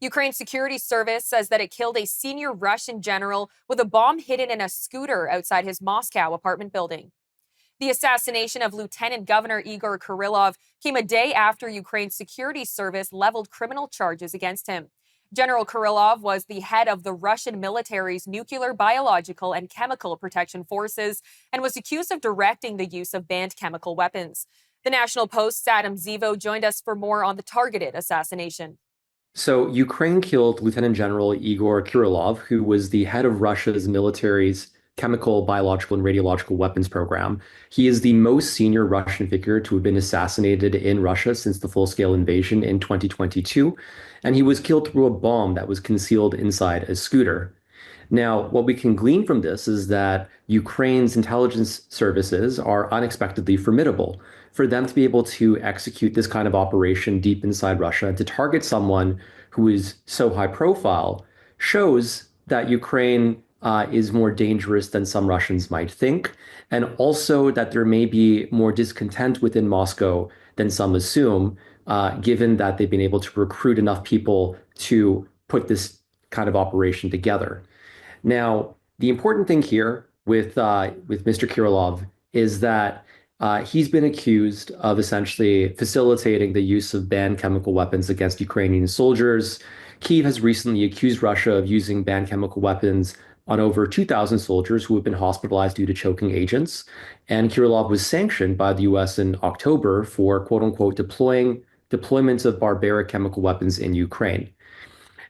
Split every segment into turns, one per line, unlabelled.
Ukraine's security service says that it killed a senior Russian general with a bomb hidden in a scooter outside his Moscow apartment building. The assassination of Lieutenant Governor Igor Kirillov came a day after Ukraine's security service leveled criminal charges against him. General Kirillov was the head of the Russian military's nuclear, biological, and chemical protection forces and was accused of directing the use of banned chemical weapons. The National Post's Adam Zivo joined us for more on the targeted assassination.
So Ukraine killed Lieutenant General Igor Kirillov, who was the head of Russia's military's chemical, biological, and radiological weapons program. He is the most senior Russian figure to have been assassinated in Russia since the full-scale invasion in 2022, and he was killed through a bomb that was concealed inside a scooter. Now, what we can glean from this is that Ukraine's intelligence services are unexpectedly formidable. For them to be able to execute this kind of operation deep inside Russia and to target someone who is so high profile shows that Ukraine is more dangerous than some Russians might think, and also that there may be more discontent within Moscow than some assume, given that they've been able to recruit enough people to put this kind of operation together. Now, the important thing here with Mr. Kirillov is that he's been accused of essentially facilitating the use of banned chemical weapons against Ukrainian soldiers. Kyiv has recently accused Russia of using banned chemical weapons on over 2,000 soldiers who have been hospitalized due to choking agents. And Kirillov was sanctioned by the US in October for quote unquote deployments of barbaric chemical weapons in Ukraine.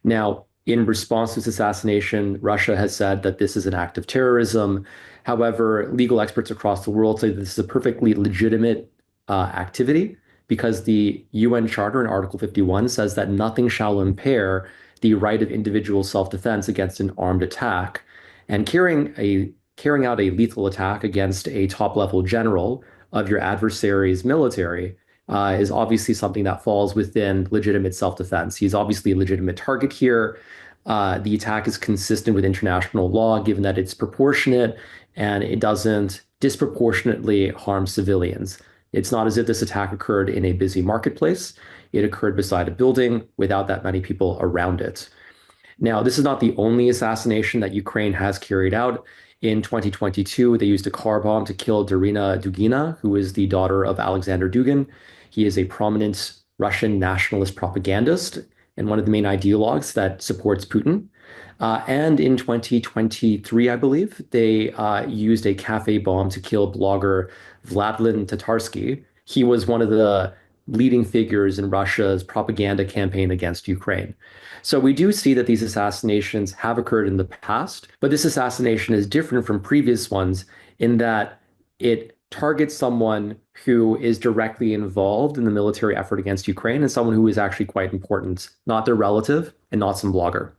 Now, in response to this assassination, Russia has said that this is an act of terrorism. However, legal experts across the world say this is a perfectly legitimate activity because the UN Charter in Article 51 says that nothing shall impair the right of individual self-defense against an armed attack. And carrying out a lethal attack against a top-level general of your adversary's military is obviously something that falls within legitimate self-defense. He's obviously a legitimate target here. The attack is consistent with international law, given that it's proportionate and it doesn't disproportionately harm civilians. It's not as if this attack occurred in a busy marketplace. It occurred beside a building without that many people around it. Now, this is not the only assassination that Ukraine has carried out. In 2022, they used a car bomb to kill Darina Dugina, who is the daughter of Alexander Dugin. He is a prominent Russian nationalist propagandist and one of the main ideologues that supports Putin. And in 2023, I believe, they used a cafe bomb to kill blogger Vladlen Tatarsky. He was one of the leading figures in Russia's propaganda campaign against Ukraine. So we do see that these assassinations have occurred in the past, but this assassination is different from previous ones in that it targets someone who is directly involved in the military effort against Ukraine and someone who is actually quite important, not their relative and not some blogger.